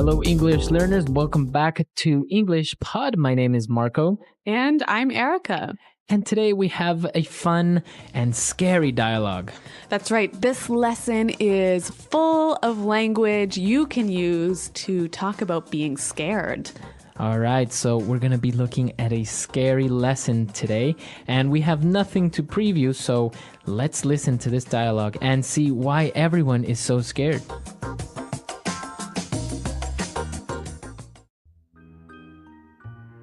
Hello, English learners. Welcome back to English Pod. My name is Marco. And I'm Erica. And today we have a fun and scary dialogue. That's right. This lesson is full of language you can use to talk about being scared. All right, so we're going to be looking at a scary lesson today, and we have nothing to preview, so let's listen to this dialogue and see why everyone is so scared.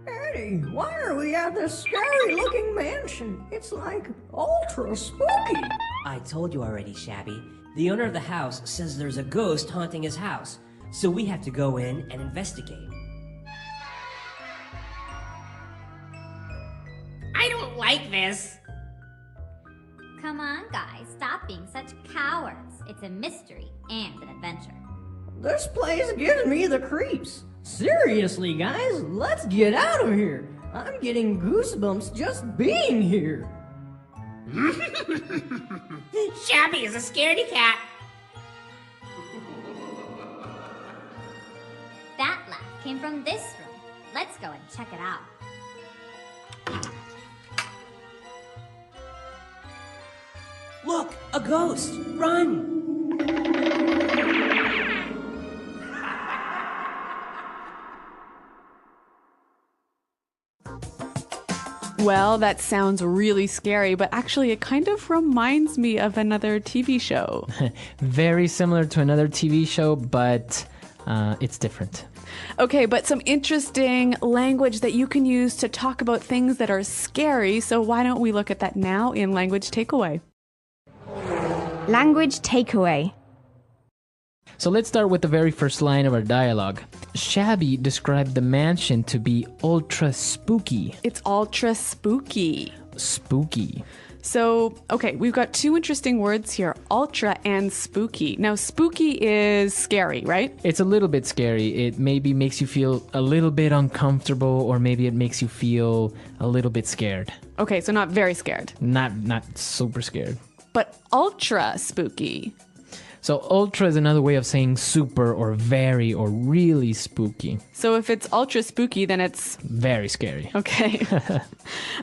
Eddie, why are we at this scary-looking mansion? It's like ultra spooky. I told you already, Shabby. The owner of the house says there's a ghost haunting his house, so we have to go in and investigate. I don't like this. Come on, guys, stop being such cowards. It's a mystery and an adventure. This place gives me the creeps. Seriously, guys, let's get out of here. I'm getting goosebumps just being here. Shabby is a scaredy cat. That laugh came from this room. Let's go and check it out. Look, a ghost! Run! Well, that sounds really scary, but actually it kind of reminds me of another TV show. Very similar to another TV show, but it's different. Okay, but some interesting language that you can use to talk about things that are scary. So why don't we look at that now in Language Takeaway? Language takeaway. So let's start with the very first line of our dialogue. Shabby described the mansion to be ultra spooky. It's ultra spooky. Spooky. So, okay, we've got two interesting words here, ultra and spooky. Now, spooky is scary, right? It's a little bit scary. It maybe makes you feel a little bit uncomfortable, or maybe it makes you feel a little bit scared. Okay, so not very scared. Not super scared. But ultra spooky. So ultra is another way of saying super or very or really spooky. So if it's ultra spooky, then it's very scary. Okay.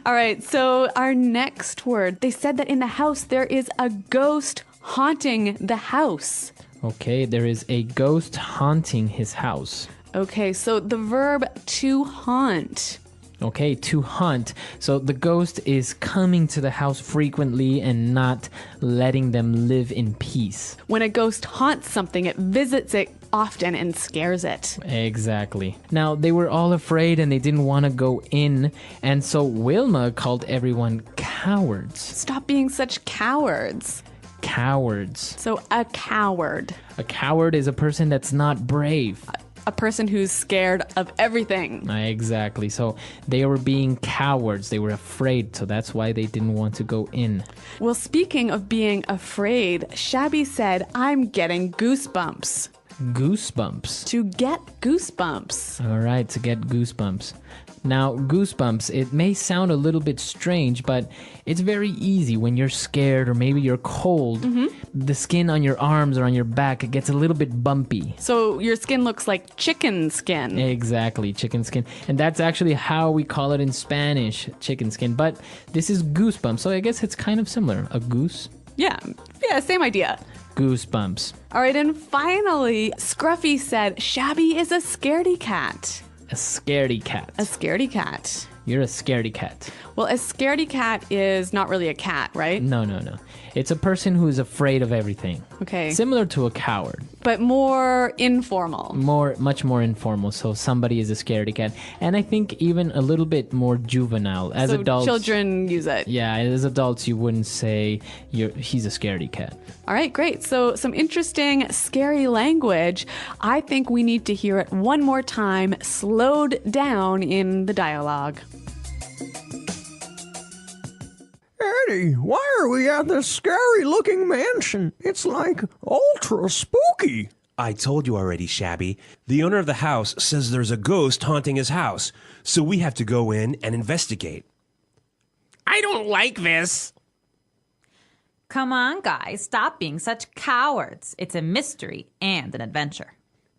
All right. So our next word, they said that in the house there is a ghost haunting the house. Okay, there is a ghost haunting his house. Okay, so the verb to haunt. Okay, to hunt. So the ghost is coming to the house frequently and not letting them live in peace. When a ghost haunts something, it visits it often and scares it. Exactly. Now, they were all afraid and they didn't want to go in. And so Wilma called everyone cowards. Stop being such cowards. Cowards. So a coward. A coward is a person that's not brave. A person who's scared of everything. Exactly. So they were being cowards. They were afraid. So that's why they didn't want to go in. Well, speaking of being afraid, Shabby said, I'm getting goosebumps. Goosebumps. To get goosebumps. All right, to get goosebumps. Now, goosebumps, it may sound a little bit strange, but it's very easy when you're scared or maybe you're cold. The skin on your arms or on your back, it gets a little bit bumpy. So your skin looks like chicken skin. Exactly, chicken skin. And that's actually how we call it in Spanish, chicken skin. But this is goosebumps, so I guess it's kind of similar. A goose? Yeah, same idea. Goosebumps. All right, and finally, Scruffy said, Shabby is a scaredy cat. A scaredy cat. A scaredy cat. You're a scaredy cat. Well, a scaredy cat is not really a cat, right? No. It's a person who is afraid of everything. Okay. Similar to a coward. But more informal. Much more informal. So somebody is a scaredy cat. And I think even a little bit more juvenile. As so adults, children use it. Yeah, as adults, you wouldn't say he's a scaredy cat. All right, great. So some interesting, scary language. I think we need to hear it one more time, slowed down in the dialogue. Eddie, why are we at this scary-looking mansion? It's like ultra spooky. I told you already, Shabby. The owner of the house says there's a ghost haunting his house, so we have to go in and investigate. I don't like this. Come on, guys, stop being such cowards. It's a mystery and an adventure.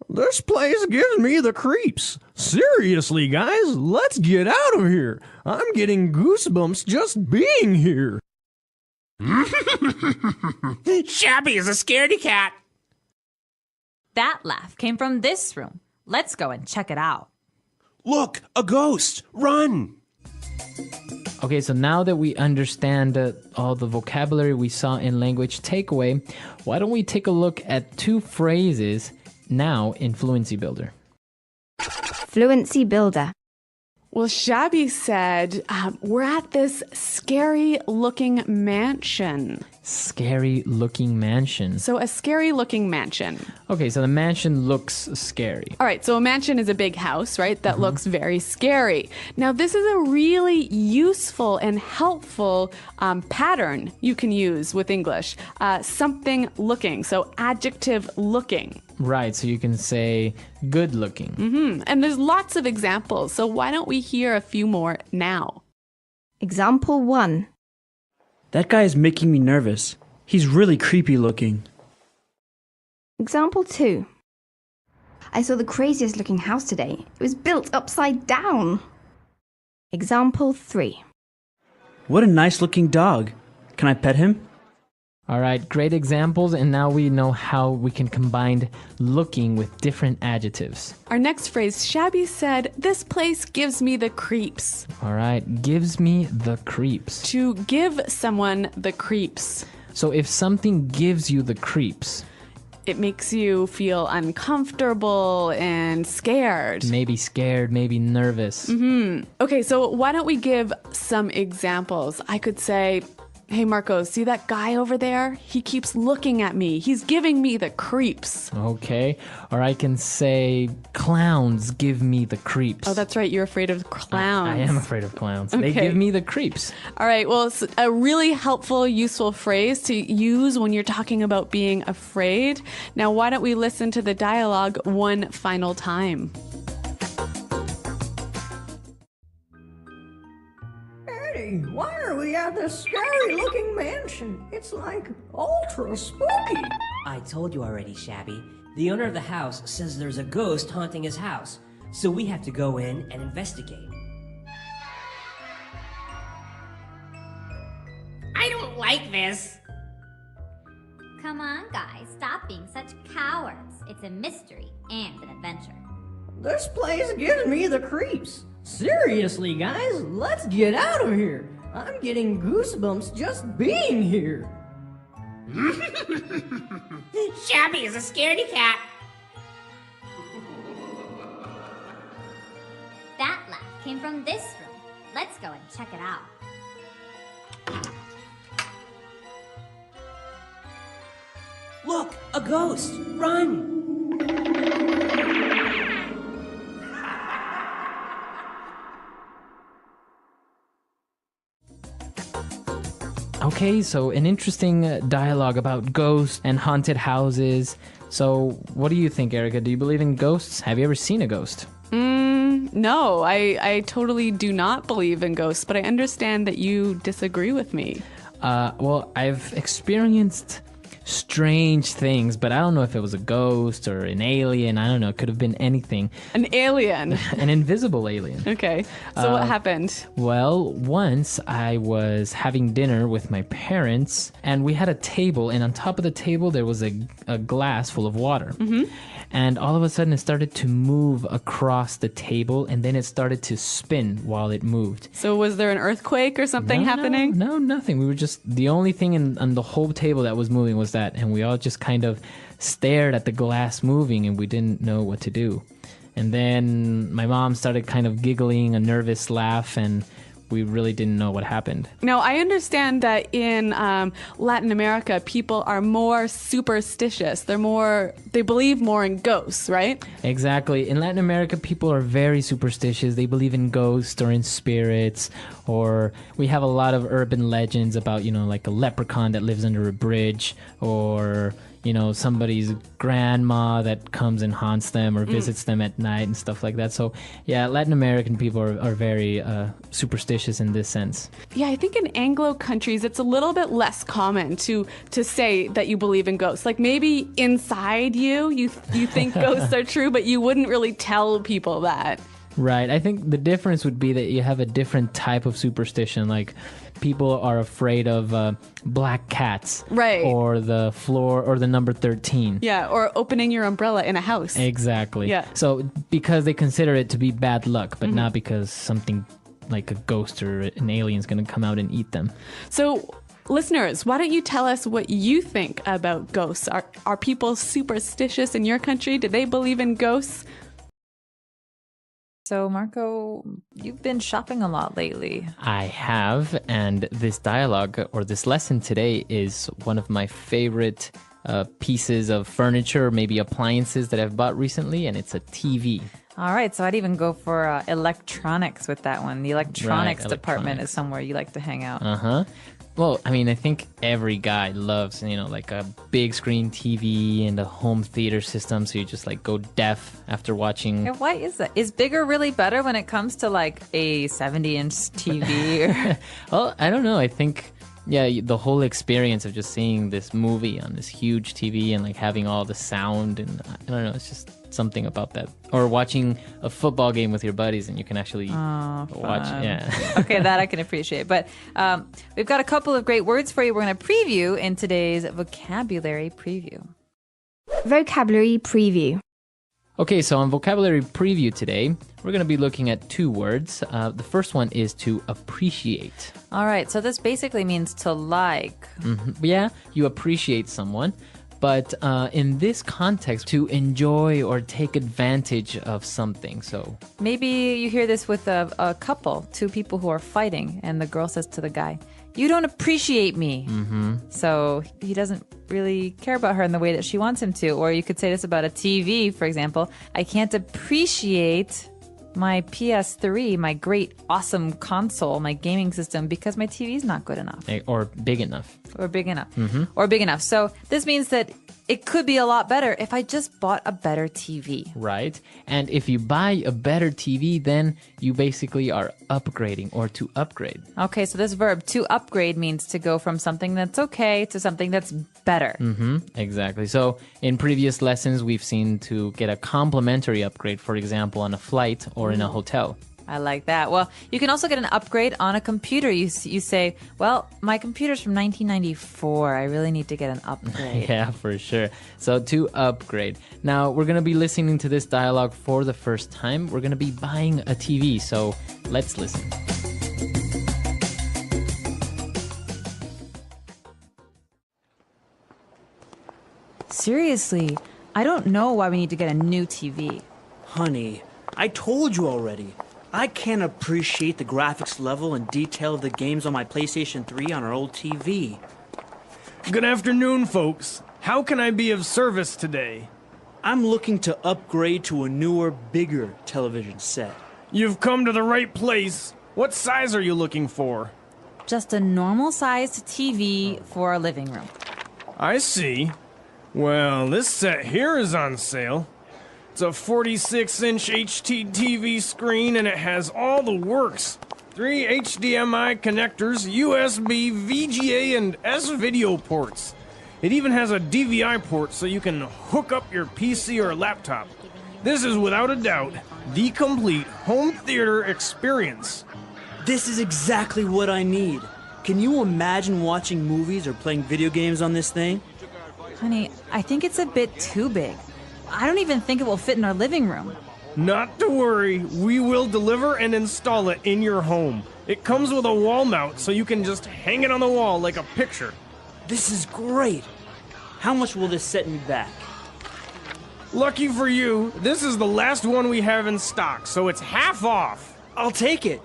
This place gives me the creeps. Seriously, guys, let's get out of here. I'm getting goosebumps just being here. Shabby is a scaredy cat. That laugh came from this room. Let's go and check it out. Look, a ghost! Run! Okay, so now that we understand all the vocabulary we saw in language takeaway, why don't we take a look at 2 phrases now in Fluency Builder? Fluency Builder. Well, Shabby said, we're at this scary-looking mansion. Scary-looking mansion. So a scary-looking mansion. Okay, so the mansion looks scary. All right, so a mansion is a big house, right, that looks very scary. Now, this is a really useful and helpful pattern you can use with English. Something looking, so adjective looking. Right, so you can say good looking. And there's lots of examples, so why don't we hear a few more now? Example 1. That guy is making me nervous. He's really creepy looking. Example 2. I saw the craziest looking house today. It was built upside down. Example 3. What a nice looking dog. Can I pet him? All right, great examples, and now we know how we can combine looking with different adjectives. Our next phrase, Shabby said, this place gives me the creeps. All right, gives me the creeps. To give someone the creeps. So if something gives you the creeps, it makes you feel uncomfortable and scared. Maybe scared, maybe nervous. Okay, so why don't we give some examples? I could say, hey, Marco, see that guy over there? He keeps looking at me. He's giving me the creeps. Okay. Or I can say, clowns give me the creeps. Oh, that's right. You're afraid of clowns. I am afraid of clowns. Okay. They give me the creeps. All right. Well, it's a really helpful, useful phrase to use when you're talking about being afraid. Now, why don't we listen to the dialogue one final time? Eddie, why are we at this scary-looking mansion? It's like ultra spooky. I told you already, Shabby. The owner of the house says there's a ghost haunting his house, so we have to go in and investigate. I don't like this. Come on, guys, stop being such cowards. It's a mystery and an adventure. This place gives me the creeps. Seriously, guys, let's get out of here. I'm getting goosebumps just being here. Shabby is a scaredy cat. That laugh came from this room. Let's go and check it out. Look, a ghost! Run! Okay, so an interesting dialogue about ghosts and haunted houses. So what do you think, Erica? Do you believe in ghosts? Have you ever seen a ghost? No, I totally do not believe in ghosts, but I understand that you disagree with me. Well, I've experienced strange things, but I don't know if it was a ghost or an alien. I don't know. It could have been anything. An alien. An invisible alien. Okay. So what happened? Well, once I was having dinner with my parents, and we had a table, and on top of the table there was a glass full of water. And all of a sudden it started to move across the table, and then it started to spin while it moved. So was there an earthquake or something happening? No, nothing. We were just, the only thing on the whole table that was moving was that, and we all just kind of stared at the glass moving, and we didn't know what to do. And then my mom started kind of giggling, a nervous laugh, and we really didn't know what happened. Now, I understand that in Latin America, people are more superstitious. They believe more in ghosts, right? Exactly. In Latin America, people are very superstitious. They believe in ghosts or in spirits, or we have a lot of urban legends about, like a leprechaun that lives under a bridge, or, somebody's grandma that comes and haunts them or visits them at night and stuff like that. So yeah, Latin American people are very superstitious in this sense. Yeah, I think in Anglo countries it's a little bit less common to say that you believe in ghosts. Like maybe inside you think ghosts are true, but you wouldn't really tell people that. Right. I think the difference would be that you have a different type of superstition. Like people are afraid of black cats. Right. Or the floor or the number 13. Yeah, or opening your umbrella in a house. Exactly. Yeah. So because they consider it to be bad luck, but not because something like a ghost or an alien is going to come out and eat them. So listeners, why don't you tell us what you think about ghosts? Are people superstitious in your country? Do they believe in ghosts? So, Marco, you've been shopping a lot lately. I have, and this dialogue or this lesson today is one of my favorite pieces of furniture, maybe appliances that I've bought recently, and it's a TV. All right, so I'd even go for electronics with that one. The electronics department is somewhere you like to hang out. Uh-huh. Well, I mean, I think every guy loves, like a big screen TV and a home theater system, so you just like go deaf after watching. Yeah, why is that? Is bigger really better when it comes to like a 70-inch TV? Well, I don't know. I think, the whole experience of just seeing this movie on this huge TV and like having all the sound and I don't know, it's just something about that. Or watching a football game with your buddies and you can actually watch. Yeah. Okay, that I can appreciate. But we've got a couple of great words for you we're going to preview in today's vocabulary preview. Vocabulary preview. Okay, so on vocabulary preview today, we're going to be looking at two words. The first one is to appreciate. All right, so this basically means to like. Mm-hmm. Yeah, you appreciate someone. But in this context, to enjoy or take advantage of something. So maybe you hear this with a couple, two people who are fighting, and the girl says to the guy, "You don't appreciate me." Mm-hmm. So he doesn't really care about her in the way that she wants him to. Or you could say this about a TV, for example. "I can't appreciate my PS3, my great, awesome console, my gaming system, because my TV's not good enough." Or big enough. Or big enough. Mm-hmm. Or big enough. So this means that it could be a lot better if I just bought a better TV. Right. And if you buy a better TV, then you basically are upgrading or to upgrade. Okay, so this verb, to upgrade, means to go from something that's okay to something that's better. Mm-hmm. Exactly. So in previous lessons, we've seen to get a complimentary upgrade, for example, on a flight or in a hotel. I like that. Well, you can also get an upgrade on a computer. You say, well, my computer's from 1994. I really need to get an upgrade. Yeah, for sure. So to upgrade. Now, we're going to be listening to this dialogue for the first time. We're going to be buying a TV. So let's listen. Seriously, I don't know why we need to get a new TV. Honey, I told you already. I can't appreciate the graphics level and detail of the games on my PlayStation 3 on our old TV. Good afternoon, folks. How can I be of service today? I'm looking to upgrade to a newer, bigger television set. You've come to the right place. What size are you looking for? Just a normal-sized TV for our living room. I see. Well, this set here is on sale. It's a 46-inch HT TV screen, and it has all the works. 3 HDMI connectors, USB, VGA, and S-video ports. It even has a DVI port so you can hook up your PC or laptop. This is without a doubt the complete home theater experience. This is exactly what I need. Can you imagine watching movies or playing video games on this thing? Honey, I think it's a bit too big. I don't even think it will fit in our living room. Not to worry, we will deliver and install it in your home. It comes with a wall mount so you can just hang it on the wall like a picture. This is great. How much will this set me back? Lucky for you, this is the last one we have in stock, so it's half off. I'll take it.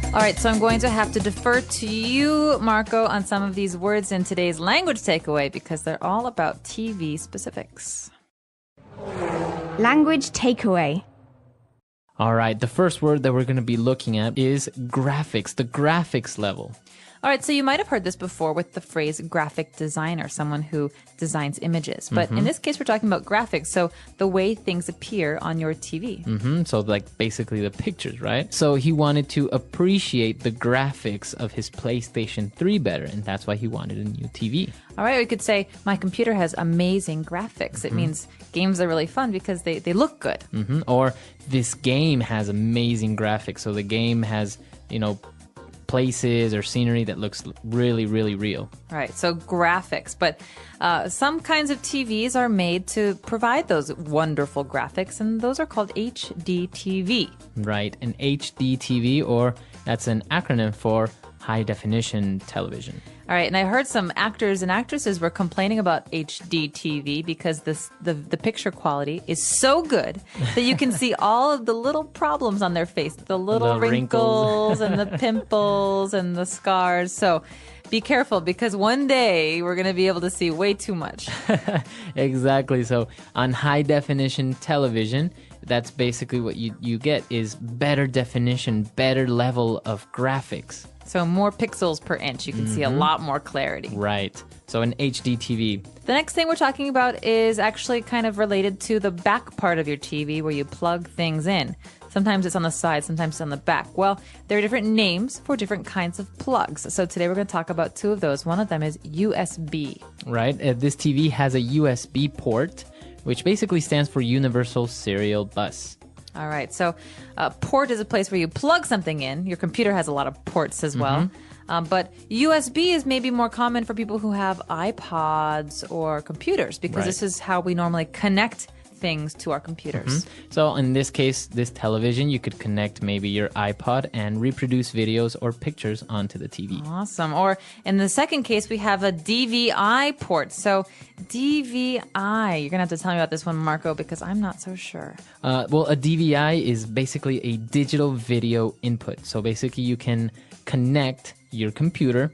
All right, so I'm going to have to defer to you, Marco, on some of these words in today's language takeaway because they're all about TV specifics. Language takeaway. All right, the first word that we're going to be looking at is graphics, the graphics level. All right, so you might have heard this before with the phrase graphic designer, someone who designs images. But in this case, we're talking about graphics, so the way things appear on your TV. So like basically the pictures, right? So he wanted to appreciate the graphics of his PlayStation 3 better, and that's why he wanted a new TV. All right, we could say my computer has amazing graphics. It means games are really fun because they look good. Or this game has amazing graphics, so the game has, places or scenery that looks really, really real. Right, so graphics. But some kinds of TVs are made to provide those wonderful graphics, and those are called HD TV. Right, an HD TV, or that's an acronym for high definition television. All right, and I heard some actors and actresses were complaining about HD TV because the picture quality is so good that you can see all of the little problems on their face, the little wrinkles and the pimples and the scars. So be careful, because one day we're going to be able to see way too much. Exactly. So on high definition television, that's basically what you get is better definition, better level of graphics. So more pixels per inch. You can see a lot more clarity. Right. So an HD TV. The next thing we're talking about is actually kind of related to the back part of your TV where you plug things in. Sometimes it's on the side, sometimes it's on the back. Well, there are different names for different kinds of plugs. So today we're going to talk about two of those. One of them is USB. Right. This TV has a USB port, which basically stands for Universal Serial Bus. All right. So a port is a place where you plug something in. Your computer has a lot of ports as well. But USB is maybe more common for people who have iPods or computers, because this is how we normally connect things to our computers. So in this case, this television, you could connect maybe your iPod and reproduce videos or pictures onto the TV. Awesome. Or in the second case, we have a DVI port. So DVI, you're going to have to tell me about this one, Marco, because I'm not so sure. Well, a DVI is basically a digital video input. So basically you can connect your computer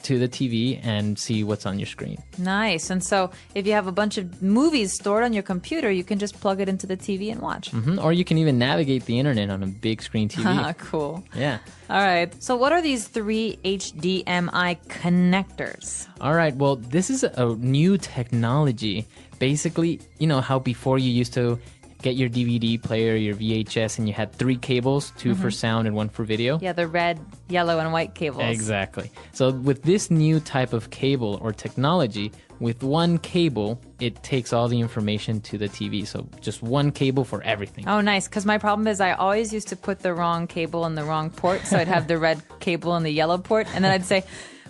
to the TV and see what's on your screen. Nice. And so if you have a bunch of movies stored on your computer, you can just plug it into the TV and watch. Or you can even navigate the internet on a big screen TV. Cool. Yeah. All right. So what are these 3 HDMI connectors? All right. Well, this is a new technology. Basically, you know how before you used to get your DVD player, your VHS, and you had 3 cables, 2 for sound and 1 for video? Yeah, the red, yellow, and white cables. Exactly. So with this new type of cable or technology, with one cable, it takes all the information to the TV. So just one cable for everything. Oh, nice. Because my problem is I always used to put the wrong cable in the wrong port. So I'd have the red cable in the yellow port. And then I'd say,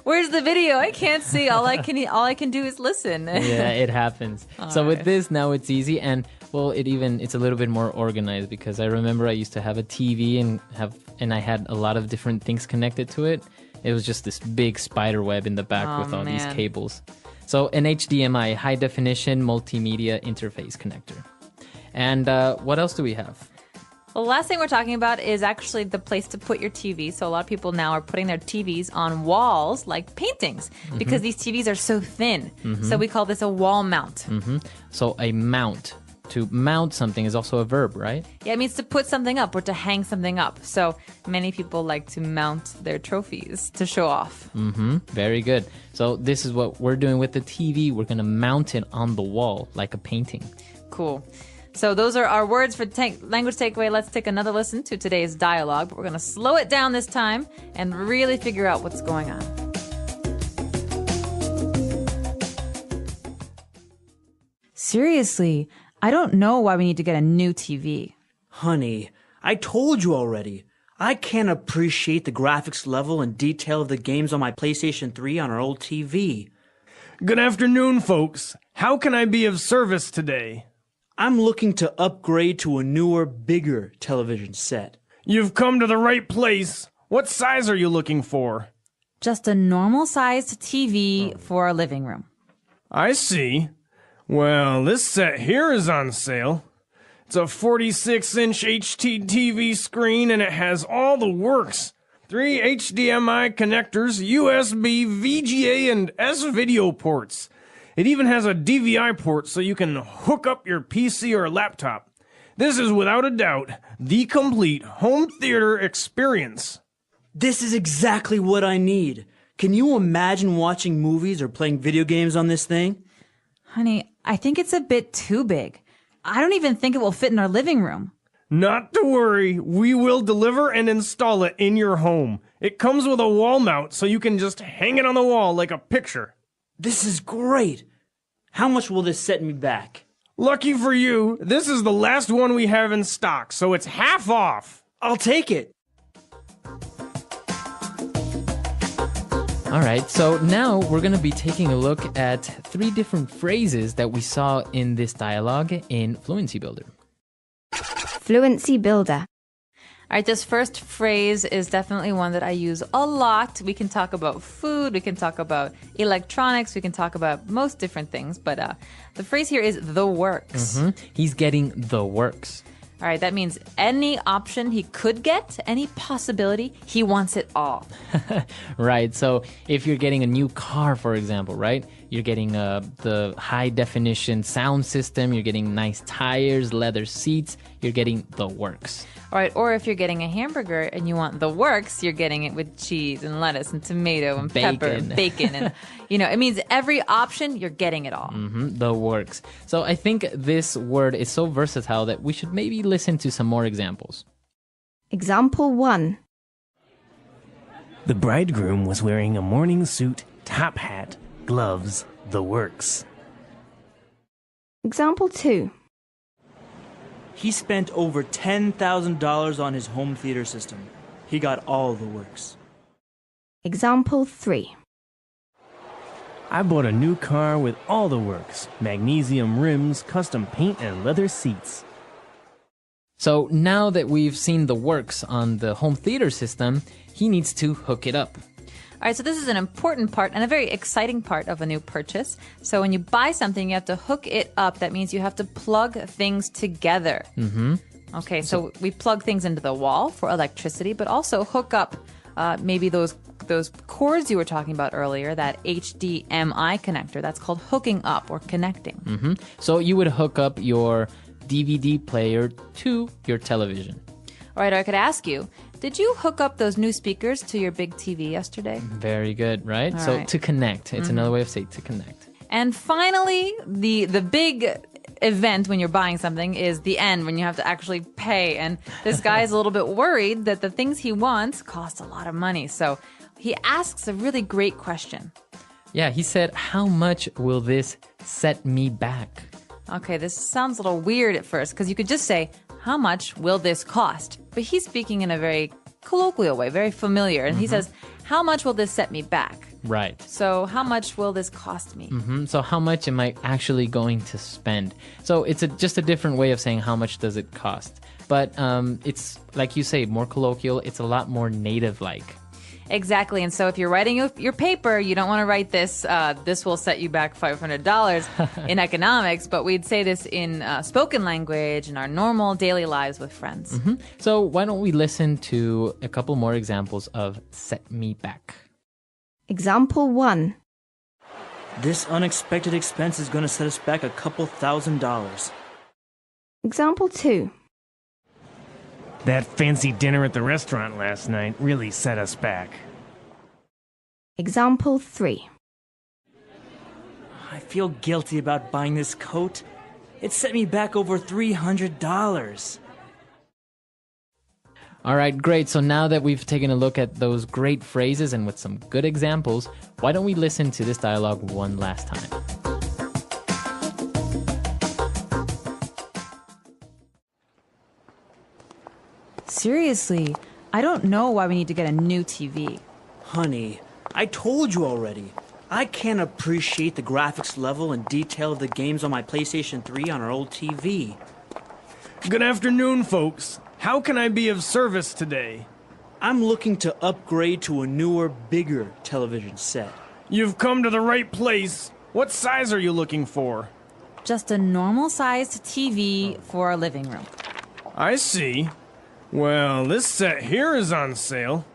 where's the video? I can't see. All I can do is listen. Yeah, it happens. So with this, now it's easy. And well, it's a little bit more organized, because I remember I used to have a TV and I had a lot of different things connected to it. It was just this big spider web in the back with all these cables. So an HDMI, high definition multimedia interface connector. And what else do we have? Well, the last thing we're talking about is actually the place to put your TV. So a lot of people now are putting their TVs on walls like paintings, because these TVs are so thin. So we call this a wall mount. So a mount. To mount something is also a verb, right? Yeah, it means to put something up or to hang something up. So many people like to mount their trophies to show off. Very good. So this is what we're doing with the TV. We're going to mount it on the wall like a painting. Cool. So those are our words for language takeaway. Let's take another listen to today's dialogue. But we're going to slow it down this time and really figure out what's going on. Seriously, I don't know why we need to get a new TV. Honey, I told you already. I can't appreciate the graphics level and detail of the games on my PlayStation 3 on our old TV. Good afternoon, folks. How can I be of service today? I'm looking to upgrade to a newer, bigger television set. You've come to the right place. What size are you looking for? Just a normal-sized TV for our living room. I see. Well, this set here is on sale. It's a 46-inch HT TV screen, and it has all the works. 3 HDMI connectors, USB, VGA, and S-video ports. It even has a DVI port so you can hook up your PC or laptop. This is without a doubt the complete home theater experience. This is exactly what I need. Can you imagine watching movies or playing video games on this thing? Honey, I think it's a bit too big. I don't even think it will fit in our living room. Not to worry, we will deliver and install it in your home. It comes with a wall mount, so you can just hang it on the wall like a picture. This is great. How much will this set me back? Lucky for you, this is the last one we have in stock, so it's half off. I'll take it. All right, so now we're going to be taking a look at 3 different phrases that we saw in this dialogue in Fluency Builder. Fluency Builder. All right, this first phrase is definitely one that I use a lot. We can talk about food, we can talk about electronics, we can talk about most different things, but the phrase here is the works. He's getting the works. All right, that means any option he could get, any possibility, he wants it all. Right, so if you're getting a new car, for example, right? You're getting the high definition sound system, you're getting nice tires, leather seats, you're getting the works. All right, or if you're getting a hamburger and you want the works, you're getting it with cheese and lettuce and tomato and pepper and bacon. And, it means every option, you're getting it all. The works. So I think this word is so versatile that we should maybe listen to some more examples. Example 1. The bridegroom was wearing a morning suit, top hat, gloves, the works. Example 2. He spent over $10,000 on his home theater system. He got all the works. Example 3. I bought a new car with all the works. Magnesium rims, custom paint, and leather seats. So now that we've seen the works on the home theater system, he needs to hook it up. All right, so this is an important part and a very exciting part of a new purchase. So when you buy something, you have to hook it up. That means you have to plug things together. Okay, so we plug things into the wall for electricity, but also hook up maybe those cords you were talking about earlier, that HDMI connector. That's called hooking up or connecting. So you would hook up your DVD player to your television. All right, I could ask you, did you hook up those new speakers to your big TV yesterday? Very good, right? All So right. to connect. It's another way of saying to connect. And finally, the big event when you're buying something is the end, when you have to actually pay. And this guy is a little bit worried that the things he wants cost a lot of money. So he asks a really great question. Yeah, he said, how much will this set me back? Okay, this sounds a little weird at first because you could just say, how much will this cost? But he's speaking in a very colloquial way, very familiar. And he says, how much will this set me back? Right. So how much will this cost me? So how much am I actually going to spend? So it's just a different way of saying how much does it cost. But it's, like you say, more colloquial. It's a lot more native-like. Exactly. And so if you're writing your paper, you don't want to write this, this will set you back $500 in economics, but we'd say this in spoken language, in our normal daily lives with friends. So why don't we listen to a couple more examples of set me back. Example 1. This unexpected expense is going to set us back a couple $1,000s. Example 2. That fancy dinner at the restaurant last night really set us back. Example 3. I feel guilty about buying this coat. It set me back over $300. All right, great. So now that we've taken a look at those great phrases and with some good examples, why don't we listen to this dialogue one last time? Seriously, I don't know why we need to get a new TV. Honey, I told you already. I can't appreciate the graphics level and detail of the games on my PlayStation 3 on our old TV. Good afternoon, folks. How can I be of service today? I'm looking to upgrade to a newer, bigger television set. You've come to the right place. What size are you looking for? Just a normal-sized TV for our living room. I see. Well, this set here is on sale.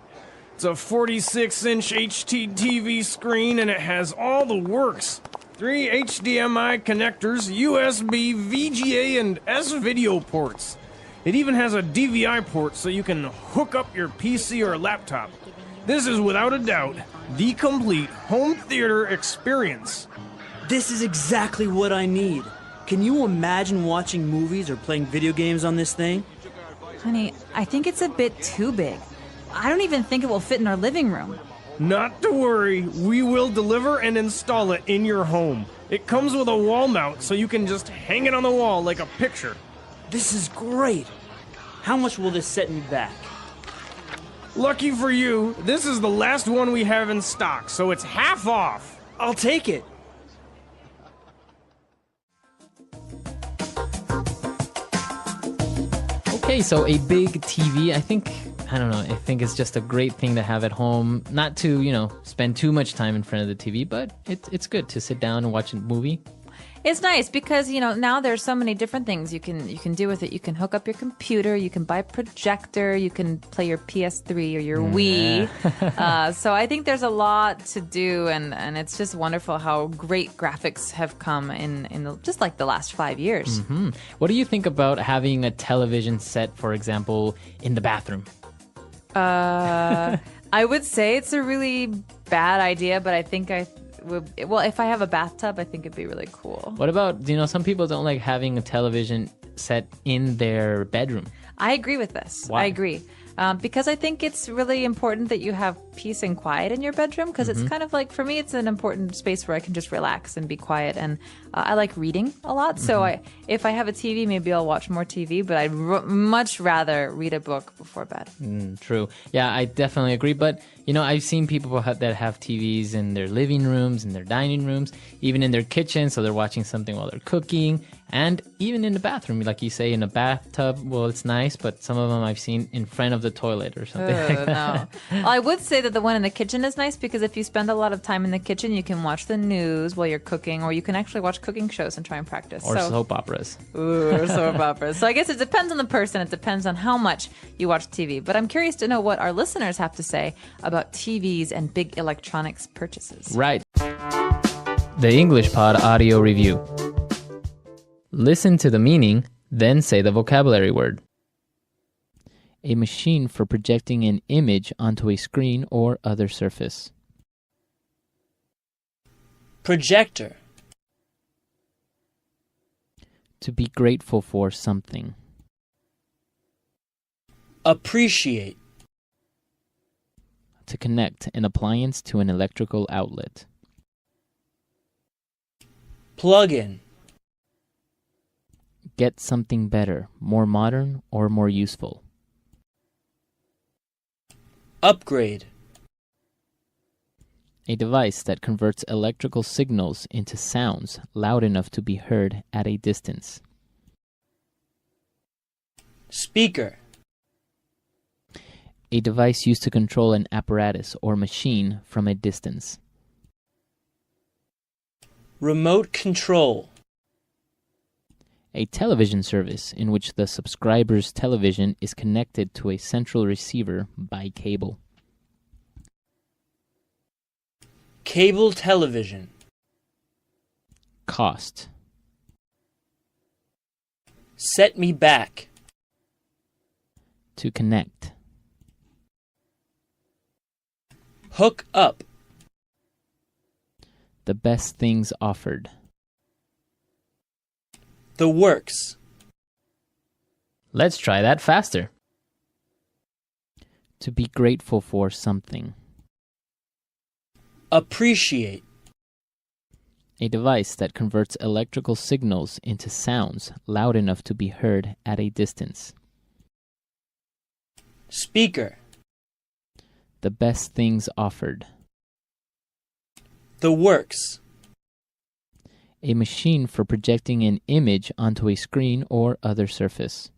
It's a 46-inch HT TV screen and it has all the works. 3 HDMI connectors, USB, VGA, and S-video ports. It even has a DVI port so you can hook up your PC or laptop. This is without a doubt the complete home theater experience. This is exactly what I need. Can you imagine watching movies or playing video games on this thing? Honey, I think it's a bit too big. I don't even think it will fit in our living room. Not to worry, we will deliver and install it in your home. It comes with a wall mount, so you can just hang it on the wall like a picture. This is great. How much will this set me back? Lucky for you, this is the last one we have in stock, so it's half off. I'll take it. Okay, so a big TV, I think it's just a great thing to have at home. Not to, spend too much time in front of the TV, but it's good to sit down and watch a movie. It's nice because, now there's so many different things you can do with it. You can hook up your computer, you can buy a projector, you can play your PS3 or your Wii. So I think there's a lot to do, and it's just wonderful how great graphics have come in just like the last 5 years. Mm-hmm. What do you think about having a television set, for example, in the bathroom? I would say it's a really bad idea, but I think if I have a bathtub, I think it'd be really cool. What about, some people don't like having a television set in their bedroom. I agree with this. Why? I agree. Because I think it's really important that you have peace and quiet in your bedroom, because it's kind of like, for me, it's an important space where I can just relax and be quiet. And I like reading a lot. So if I have a TV, maybe I'll watch more TV, but I'd much rather read a book before bed. True. Yeah, I definitely agree. But, I've seen people that have TVs in their living rooms, in their dining rooms, even in their kitchen. So they're watching something while they're cooking. And even in the bathroom, like you say, in a bathtub, well, it's nice, but some of them I've seen in front of the toilet or something like that. No. Well, I would say that the one in the kitchen is nice because if you spend a lot of time in the kitchen, you can watch the news while you're cooking, or you can actually watch cooking shows and try and practice. Or soap operas. Or soap operas. So I guess it depends on the person. It depends on how much you watch TV. But I'm curious to know what our listeners have to say about TVs and big electronics purchases. Right. The English Pod Audio Review. Listen to the meaning, then say the vocabulary word. A machine for projecting an image onto a screen or other surface. Projector. To be grateful for something. Appreciate. To connect an appliance to an electrical outlet. Plug in. Get something better, more modern, or more useful. Upgrade. A device that converts electrical signals into sounds loud enough to be heard at a distance. Speaker. A device used to control an apparatus or machine from a distance. Remote control. A television service in which the subscriber's television is connected to a central receiver by cable. Cable television. Cost. Set me back. To connect. Hook up. The best things offered. The works. Let's try that faster. To be grateful for something. Appreciate. A device that converts electrical signals into sounds loud enough to be heard at a distance. Speaker. The best things offered. The works. A machine for projecting an image onto a screen or other surface.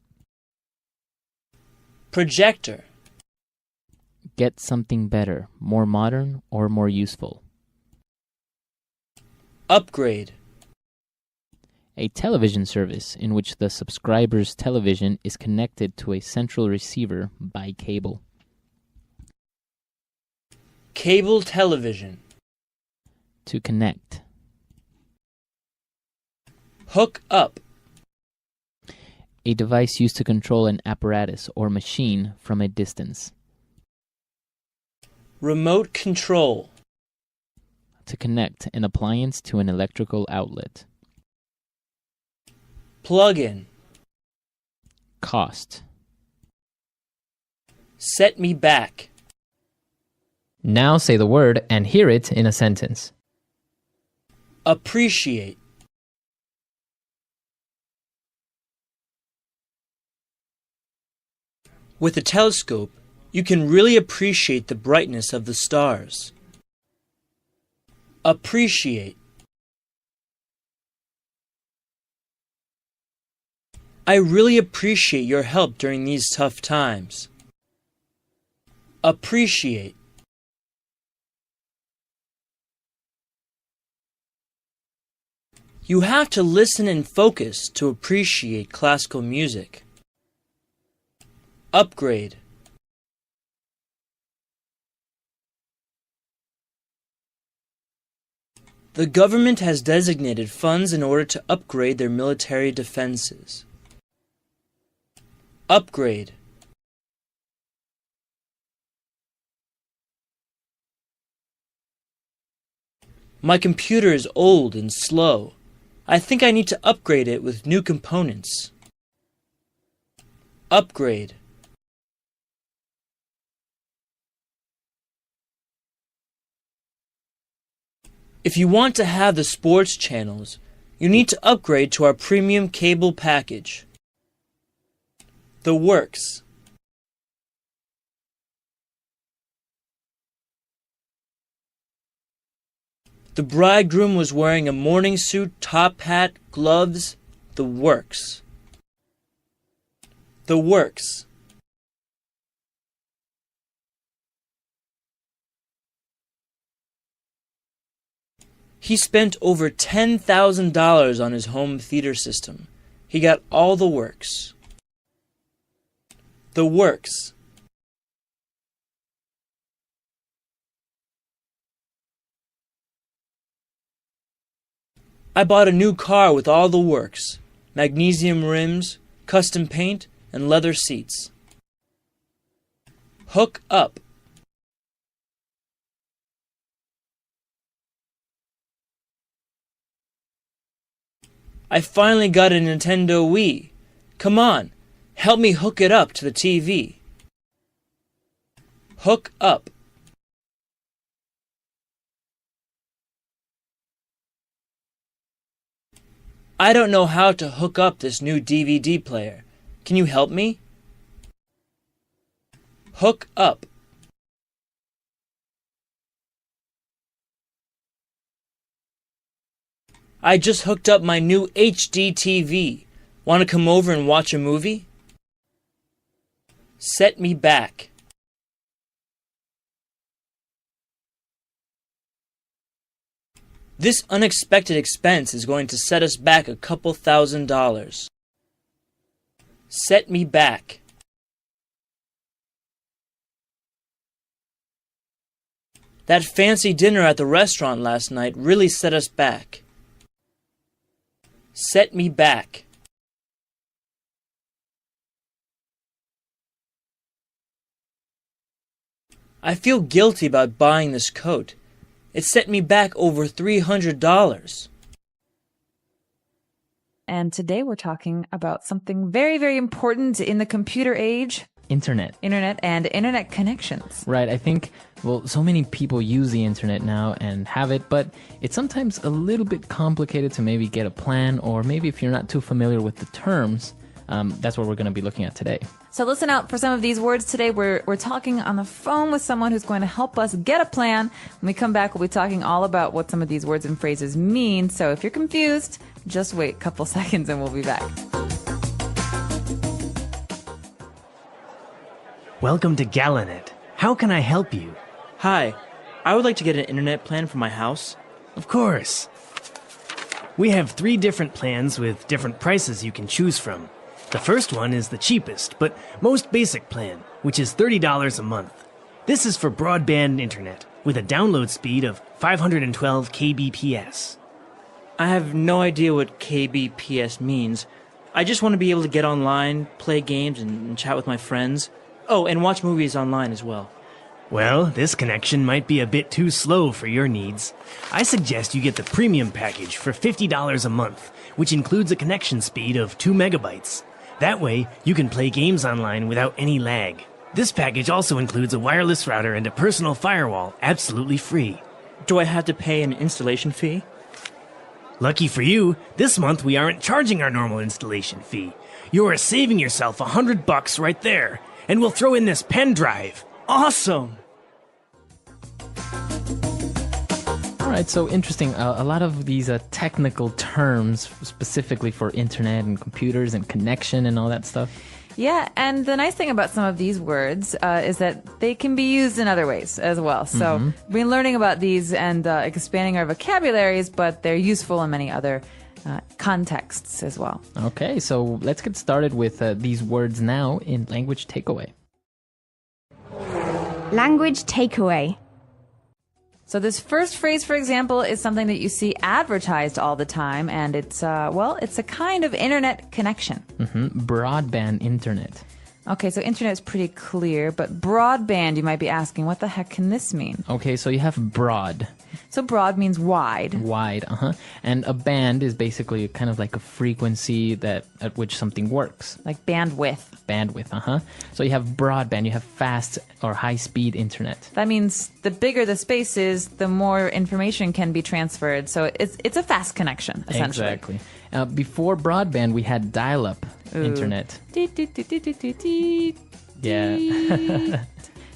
Projector. Get something better, more modern, or more useful. Upgrade. A television service in which the subscriber's television is connected to a central receiver by cable. Cable television. To connect. Hook up. A device used to control an apparatus or machine from a distance. Remote control. to connect an appliance to an electrical outlet. Plug-in. Cost. Set me back. Now say the word and hear it in a sentence. Appreciate. With a telescope, you can really appreciate the brightness of the stars. Appreciate. I really appreciate your help during these tough times. Appreciate. You have to listen and focus to appreciate classical music. Upgrade. The government has designated funds in order to upgrade their military defenses. Upgrade. My computer is old and slow. I think I need to upgrade it with new components. Upgrade. If you want to have the sports channels, you need to upgrade to our premium cable package. The works. The bridegroom was wearing a morning suit, top hat, gloves, the works. The works. He spent over $10,000 on his home theater system. He got all the works. The works. I bought a new car with all the works. Magnesium rims, custom paint, and leather seats. Hook up. I finally got a Nintendo Wii. Come on, help me hook it up to the TV. Hook up. I don't know how to hook up this new DVD player. Can you help me? Hook up. I just hooked up my new HD TV. Want to come over and watch a movie? Set me back. This unexpected expense is going to set us back a couple $1,000. Set me back. That fancy dinner at the restaurant last night really set us back. Set me back. I feel guilty about buying this coat. It set me back over $300. And today we're talking about something very, very important in the computer age. Internet. Internet and internet connections. Right. I think, well, so many people use the internet now and have it, but it's sometimes a little bit complicated to maybe get a plan, or maybe if you're not too familiar with the terms, that's what we're going to be looking at today. So listen out for some of these words today. We're talking on the phone with someone who's going to help us get a plan. When we come back, we'll be talking all about what some of these words and phrases mean. So if you're confused, just wait a couple seconds and we'll be back. Welcome to Galanet. How can I help you? Hi, I would like to get an internet plan for my house. Of course. We have 3 different plans with different prices you can choose from. The first one is the cheapest, but most basic plan, which is $30 a month. This is for broadband internet, with a download speed of 512 kbps. I have no idea what kbps means. I just want to be able to get online, play games, and chat with my friends. Oh, and watch movies online as well. Well, this connection might be a bit too slow for your needs. I suggest you get the premium package for $50 a month, which includes a connection speed of 2 megabytes. That way, you can play games online without any lag. This package also includes a wireless router and a personal firewall, absolutely free. Do I have to pay an installation fee? Lucky for you, this month we aren't charging our normal installation fee. You are saving yourself $100 right there, and we'll throw in this pen drive. Awesome! All right, so interesting. A lot of these technical terms specifically for internet and computers and connection and all that stuff. Yeah, and the nice thing about some of these words is that they can be used in other ways as well. So we've been learning about these and expanding our vocabularies, but they're useful in many other contexts as well. Okay, so let's get started with these words now in Language Takeaway. Language takeaway. So this first phrase, for example, is something that you see advertised all the time, and it's a kind of internet connection. Broadband internet. Okay, so internet is pretty clear, but broadband, you might be asking, what the heck can this mean? Okay, so you have broad. So broad means wide. Wide, and a band is basically kind of like a frequency that at which something works. Like bandwidth. Bandwidth, So you have broadband, you have fast or high-speed internet. That means the bigger the space is, the more information can be transferred. So it's a fast connection, essentially. Exactly. Before broadband, we had dial-up internet. Yeah.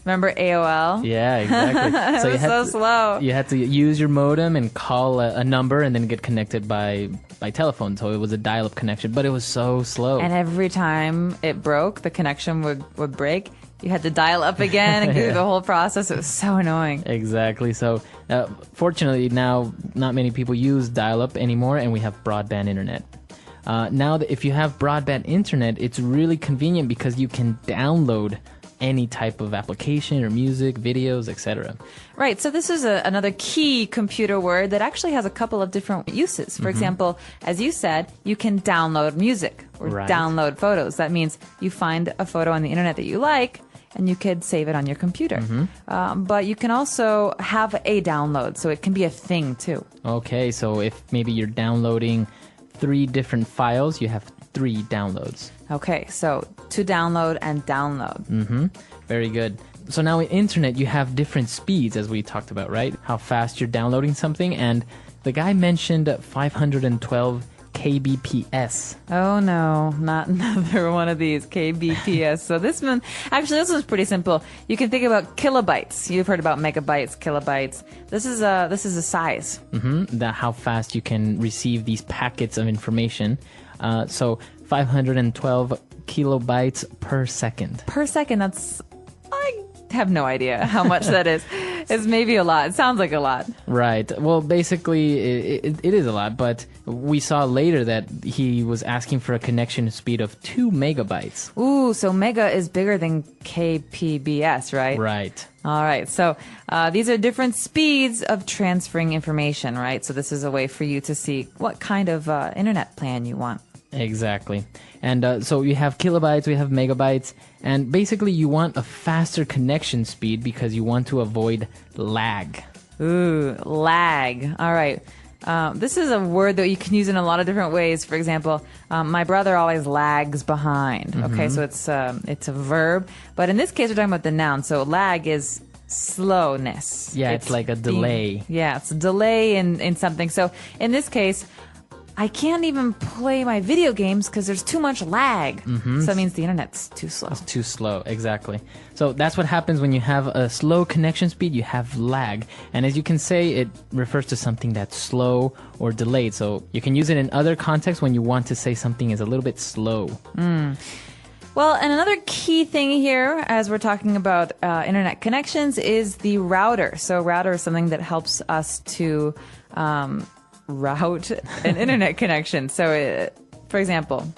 Remember AOL? Yeah, exactly. So it was so slow. You had to use your modem and call a number and then get connected by telephone. So it was a dial-up connection, but it was so slow. And every time it broke, the connection would break. You had to dial up again and go through the whole process. It was so annoying. Exactly. So fortunately now not many people use dial-up anymore, and we have broadband internet. Now that if you have broadband internet, it's really convenient because you can download any type of application or music, videos, etc. Right. So this is another key computer word that actually has a couple of different uses. For example, as you said, you can download music or download photos. That means you find a photo on the internet that you like, and you could save it on your computer. But you can also have a download, so it can be a thing too. Okay, so if maybe you're downloading 3 different files, you have 3 downloads. Okay, so to download and download. Very good. So now in internet, you have different speeds, as we talked about, right? How fast you're downloading something. And the guy mentioned 512 kbps. Oh no, not another one of these kbps. So this one's pretty simple. You can think about kilobytes. You've heard about megabytes, kilobytes. This is a size. How fast you can receive these packets of information. So 512 kilobytes per second. Per second, I have no idea how much that is. It's maybe a lot. It sounds like a lot. Right. Well, basically, it is a lot, but we saw later that he was asking for a connection speed of 2 megabytes. Ooh, so mega is bigger than kpbs, right? Right. All right. So these are different speeds of transferring information, right? So this is a way for you to see what kind of internet plan you want. Exactly. And so you have kilobytes, we have megabytes, and basically you want a faster connection speed because you want to avoid lag. Ooh, lag. All right. This is a word that you can use in a lot of different ways. For example, my brother always lags behind. Okay, so it's a verb, but in this case we're talking about the noun. So lag is slowness. Yeah, it's like a delay. It's a delay in something. So in this case, I can't even play my video games because there's too much lag. So that means the internet's too slow. It's too slow, exactly. So that's what happens when you have a slow connection speed, you have lag. And as you can say, it refers to something that's slow or delayed. So you can use it in other contexts when you want to say something is a little bit slow. Well, and another key thing here, as we're talking about internet connections, is the router. So router is something that helps us to route an internet connection. So, for example,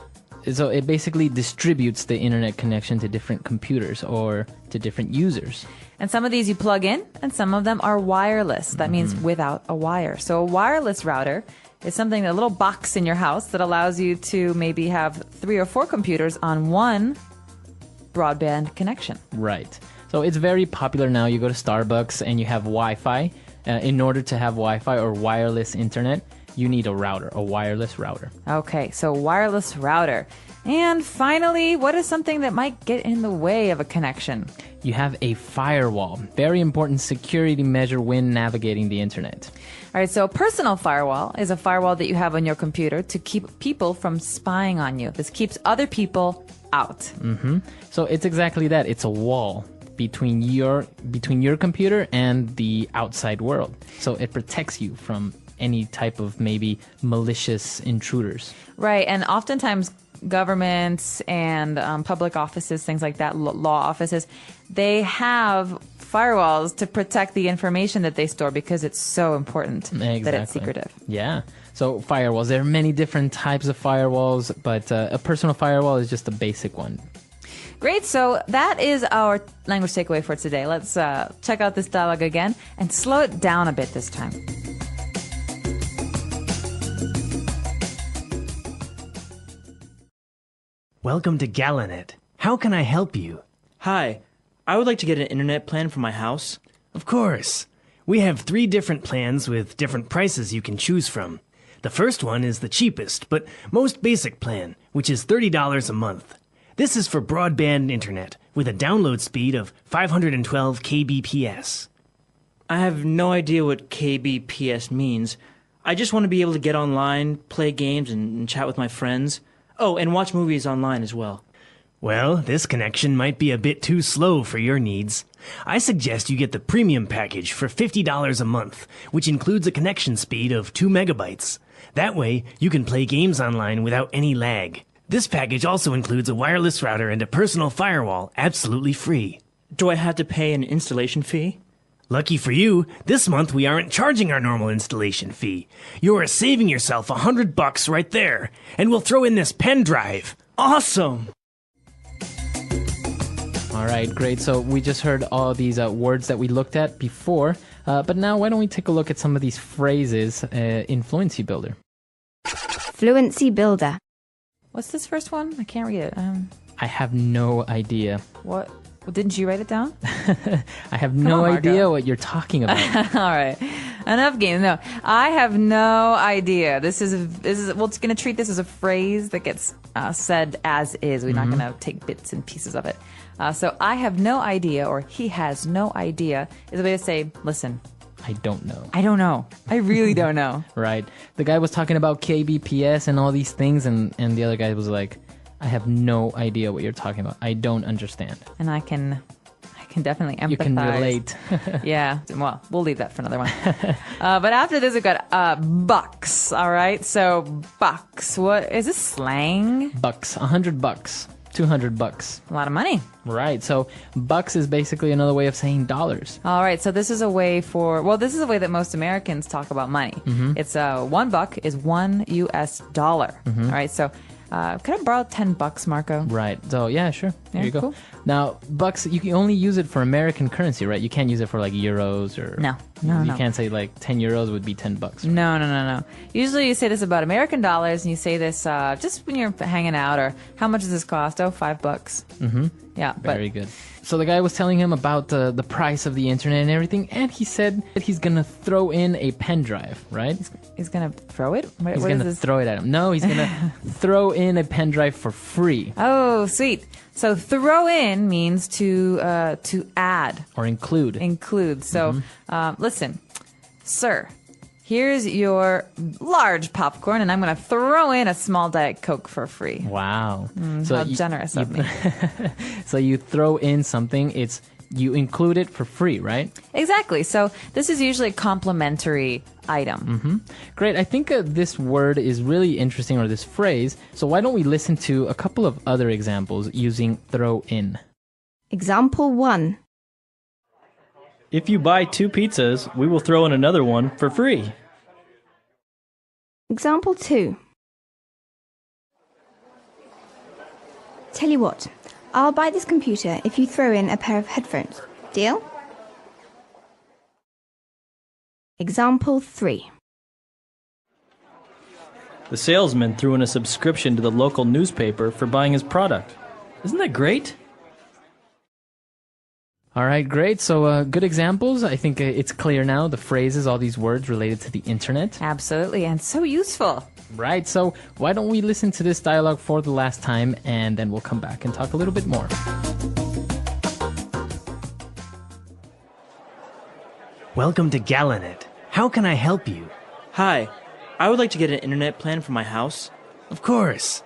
so it basically distributes the internet connection to different computers or to different users. And some of these you plug in, and some of them are wireless. That means without a wire. So a wireless router is something, a little box in your house that allows you to maybe have 3 or 4 computers on one broadband connection. Right. So it's very popular now. You go to Starbucks and you have Wi-Fi. In order to have Wi-Fi or wireless internet, you need a router, a wireless router. Okay, so wireless router. And finally, what is something that might get in the way of a connection? You have a firewall. Very important security measure when navigating the internet. All right, so a personal firewall is a firewall that you have on your computer to keep people from spying on you. This keeps other people out. Mm-hmm. So it's exactly that. It's a wall between your computer and the outside world. So it protects you from any type of maybe malicious intruders. Right, and oftentimes governments and public offices, things like that, law offices, they have firewalls to protect the information that they store because it's so important that it's secretive. Yeah. So firewalls, there are many different types of firewalls, but a personal firewall is just a basic one. Great. So that is our language takeaway for today. Let's check out this dialogue again and slow it down a bit this time. Welcome to Galanet. How can I help you? Hi, I would like to get an internet plan for my house. Of course. We have 3 different plans with different prices you can choose from. The first one is the cheapest, but most basic plan, which is $30 a month. This is for broadband internet with a download speed of 512 kbps. I have no idea what kbps means. I just want to be able to get online, play games, and chat with my friends. Oh, and watch movies online as well. Well, this connection might be a bit too slow for your needs. I suggest you get the premium package for $50 a month, which includes a connection speed of 2 megabytes. That way, you can play games online without any lag. This package also includes a wireless router and a personal firewall, absolutely free. Do I have to pay an installation fee? Lucky for you, this month we aren't charging our normal installation fee. You are saving yourself $100 right there, and we'll throw in this pen drive. Awesome! All right, great. So we just heard all these words that we looked at before, but now why don't we take a look at some of these phrases in Fluency Builder. Fluency Builder. What's this first one? I can't read it. I have no idea. What? Well, didn't you write it down? I have no idea what you're talking about. All right. Enough games. No, I have no idea. This is we're going to treat this as a phrase that gets said as is. We're not going to take bits and pieces of it. So I have no idea, or he has no idea, is a way to say, listen, I don't know. I don't know. I really don't know. Right. The guy was talking about KBPS and all these things, and the other guy was like, I have no idea what you're talking about. I don't understand. And I can definitely empathize. You can relate. Yeah. Well, we'll leave that for another one. But after this, we've got bucks. All right. So bucks. What is this slang? Bucks. $100. $200. A lot of money. Right. So bucks is basically another way of saying dollars. All right. So this is a way this is a way that most Americans talk about money. Mm-hmm. It's $1 is $1 US. All right. So can I borrow $10, Marco? Right. So yeah, sure. There you go. Cool. Now, bucks, you can only use it for American currency, right? You can't use it for like euros or... No. You can't say like 10 euros would be $10. Right? No. Usually you say this about American dollars, and you say this just when you're hanging out, or how much does this cost? Oh, $5. Mm-hmm. Yeah. Very good. So the guy was telling him about the price of the internet and everything, and he said that he's going to throw in a pen drive, right? He's going to throw it? He's going to throw it at him. No, he's going to throw in a pen drive for free. Oh, sweet. So throw in means to add. Or include. Include. So listen, sir, here's your large popcorn, and I'm going to throw in a small Diet Coke for free. Wow. So how generous of me. So you throw in something, you include it for free, right? Exactly. So this is usually a complimentary item. Mm-hmm. Great. I think this word is really interesting, or this phrase. So why don't we listen to a couple of other examples using throw in? Example 1. If you buy 2 pizzas, we will throw in another one for free. Example 2. Tell you what, I'll buy this computer if you throw in a pair of headphones. Deal? Example 3. The salesman threw in a subscription to the local newspaper for buying his product. Isn't that great? All right, great. So good examples. I think it's clear now, the phrases, all these words related to the internet. Absolutely, and so useful. Right, so why don't we listen to this dialogue for the last time, and then we'll come back and talk a little bit more. Welcome to Galanet. How can I help you? Hi, I would like to get an internet plan for my house. Of course.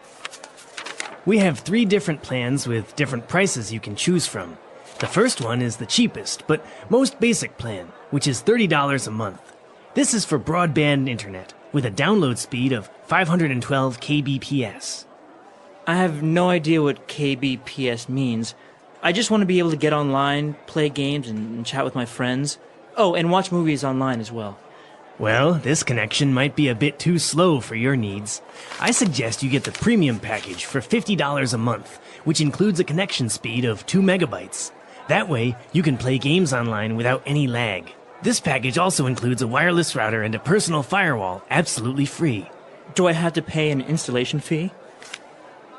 We have 3 different plans with different prices you can choose from. The first one is the cheapest, but most basic plan, which is $30 a month. This is for broadband internet, with a download speed of 512 kbps. I have no idea what kbps means. I just want to be able to get online, play games, and chat with my friends. Oh, and watch movies online as well. Well, this connection might be a bit too slow for your needs. I suggest you get the premium package for $50 a month, which includes a connection speed of 2 megabytes. That way, you can play games online without any lag. This package also includes a wireless router and a personal firewall, absolutely free. Do I have to pay an installation fee?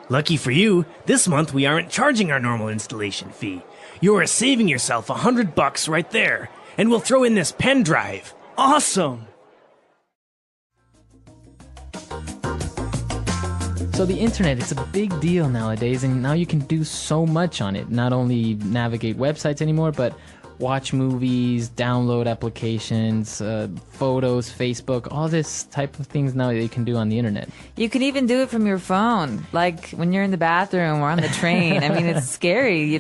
Lucky for you, this month we aren't charging our normal installation fee. You are saving yourself $100 right there, and we'll throw in this pen drive. Awesome! So the internet, it's a big deal nowadays, and now you can do so much on it. Not only navigate websites anymore, but watch movies, download applications, photos, Facebook, all this type of things now that you can do on the internet. You can even do it from your phone, like when you're in the bathroom or on the train. I mean, it's scary.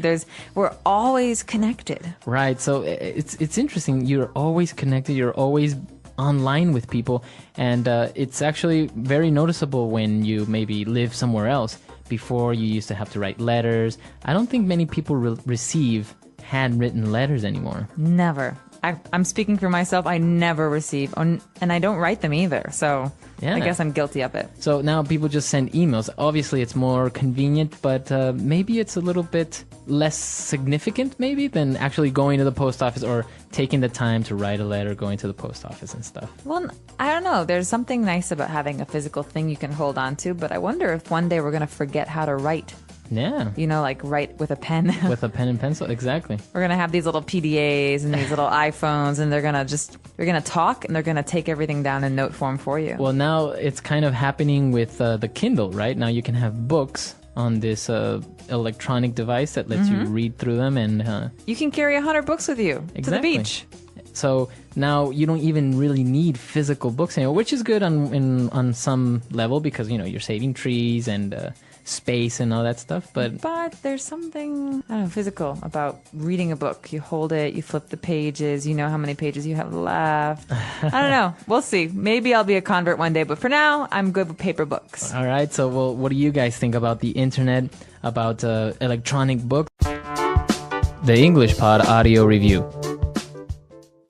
We're always connected. Right, so it's interesting. You're always connected, you're always online with people, and it's actually very noticeable when you maybe live somewhere else. Before, you used to have to write letters. I don't think many people receive handwritten letters anymore. Never. I'm speaking for myself. I never receive, and I don't write them either. So yeah. I guess I'm guilty of it. So now people just send emails. Obviously, it's more convenient, but maybe it's a little bit less significant, maybe, than actually going to the post office or taking the time to write a letter, going to the post office and stuff. Well, I don't know. There's something nice about having a physical thing you can hold on to, but I wonder if one day we're going to forget how to write. Yeah. You know, like write with a pen. With a pen and pencil, exactly. We're going to have these little PDAs and these little iPhones, and you're going to talk, and they're going to take everything down in note form for you. Well, now it's kind of happening with the Kindle, right? Now you can have books on this electronic device that lets you read through them, and you can carry 100 books with you to the beach. So now you don't even really need physical books anymore, which is good on some level, because you're saving trees and space and all that stuff. But there's something, I don't know, physical about reading a book. You hold it, you flip the pages, you know how many pages you have left. I don't know. We'll see. Maybe I'll be a convert one day, but for now, I'm good with paper books. All right. So, well, what do you guys think about the internet, about electronic books? The English Pod Audio Review.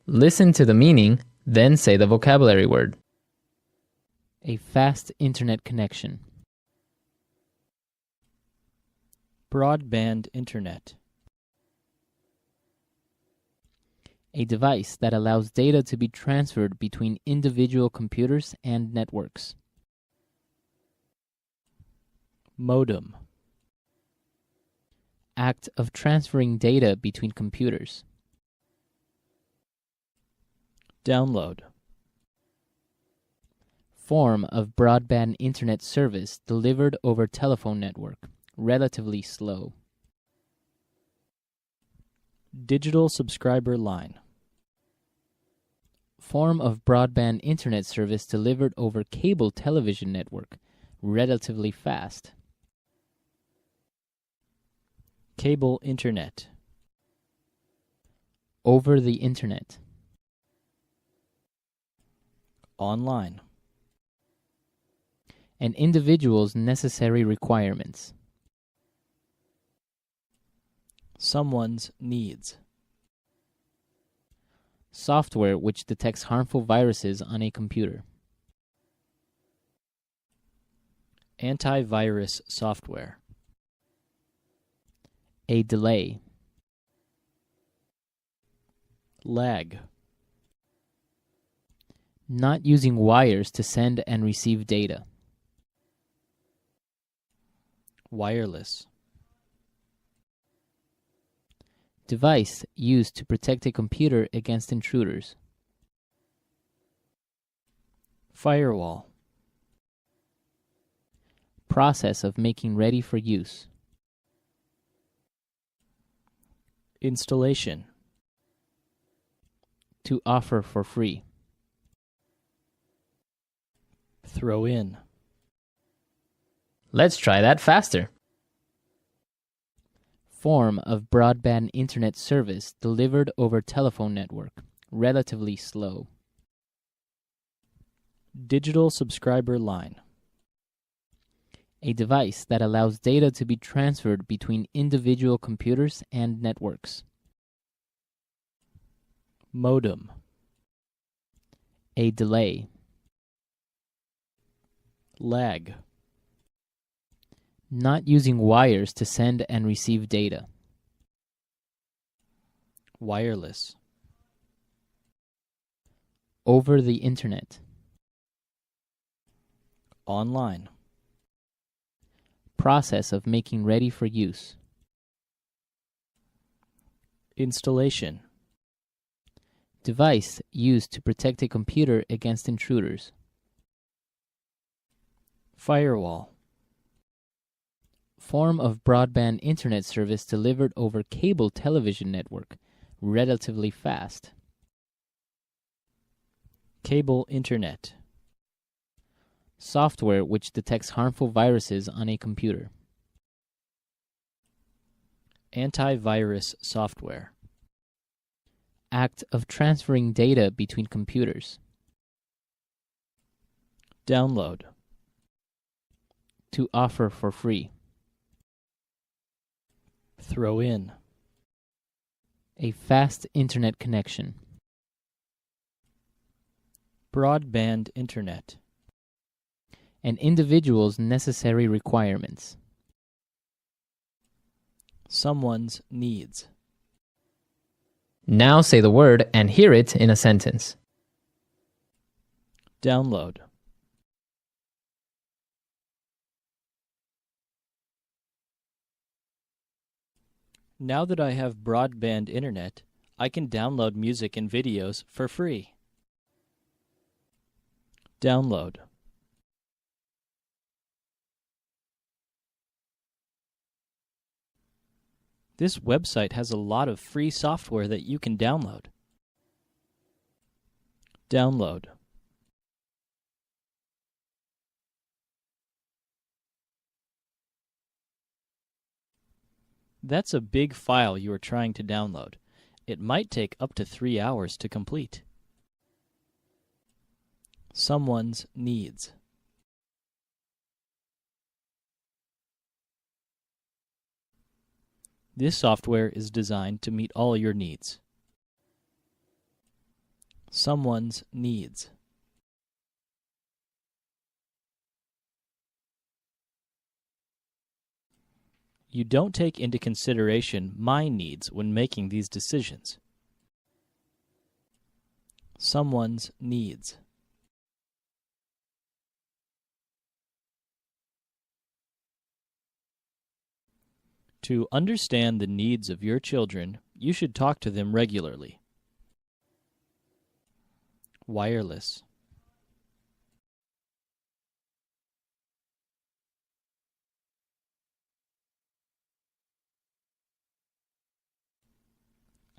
Listen to the meaning, then say the vocabulary word. A fast internet connection. Broadband internet. A device that allows data to be transferred between individual computers and networks. Modem. Act of transferring data between computers. Download. Form of broadband internet service delivered over telephone network. Relatively slow. Digital subscriber line. Form of broadband internet service delivered over cable television network. Relatively fast. Cable internet. Over the internet. Online. An individual's necessary requirements. Someone's needs. Software which detects harmful viruses on a computer. Antivirus software. A delay. Lag. Not using wires to send and receive data. Wireless. Device used to protect a computer against intruders. Firewall. Process of making ready for use. Installation. To offer for free. Throw in. Let's try that faster. Form of broadband internet service delivered over telephone network. Relatively slow. Digital subscriber line. A device that allows data to be transferred between individual computers and networks. Modem. A delay. Lag. Not using wires to send and receive data. Wireless. Over the internet. Online. Process of making ready for use. Installation. Device used to protect a computer against intruders. Firewall. Form of broadband internet service delivered over cable television network. Relatively fast. Cable internet. Software which detects harmful viruses on a computer. Antivirus software. Act of transferring data between computers. Download. To offer for free. Throw in. A fast internet connection. Broadband internet. An individual's necessary requirements. Someone's needs. Now say the word and hear it in a sentence. Download. Now that I have broadband internet, I can download music and videos for free. Download. This website has a lot of free software that you can download. Download. That's a big file you are trying to download. It might take up to 3 hours to complete. Someone's needs. This software is designed to meet all your needs. Someone's needs. You don't take into consideration my needs when making these decisions. Someone's needs. To understand the needs of your children, you should talk to them regularly. Wireless.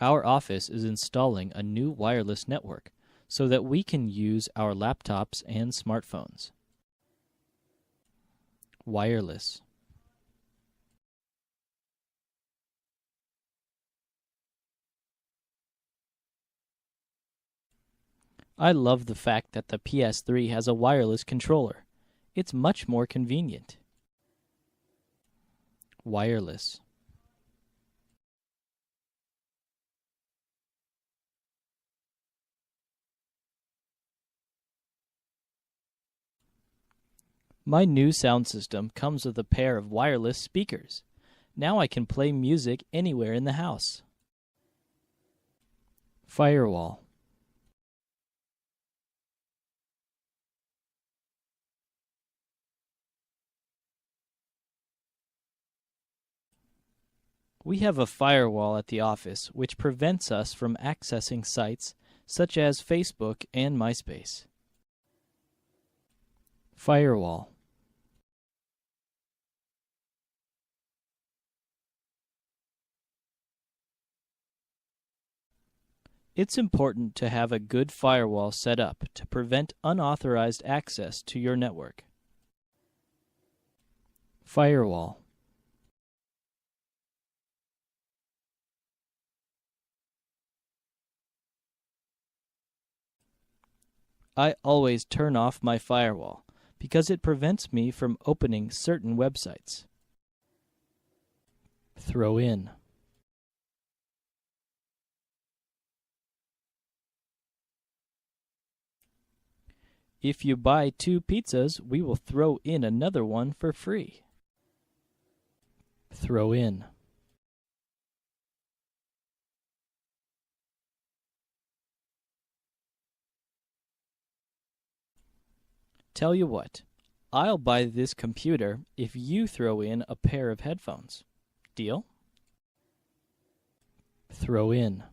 Our office is installing a new wireless network so that we can use our laptops and smartphones. Wireless. I love the fact that the PS3 has a wireless controller. It's much more convenient. Wireless. My new sound system comes with a pair of wireless speakers. Now I can play music anywhere in the house. Firewall. We have a firewall at the office which prevents us from accessing sites such as Facebook and MySpace. Firewall. It's important to have a good firewall set up to prevent unauthorized access to your network. Firewall. I always turn off my firewall because it prevents me from opening certain websites. Throw in. If you buy 2 pizzas, we will throw in another one for free. Throw in. Tell you what, I'll buy this computer if you throw in a pair of headphones. Deal? Throw in.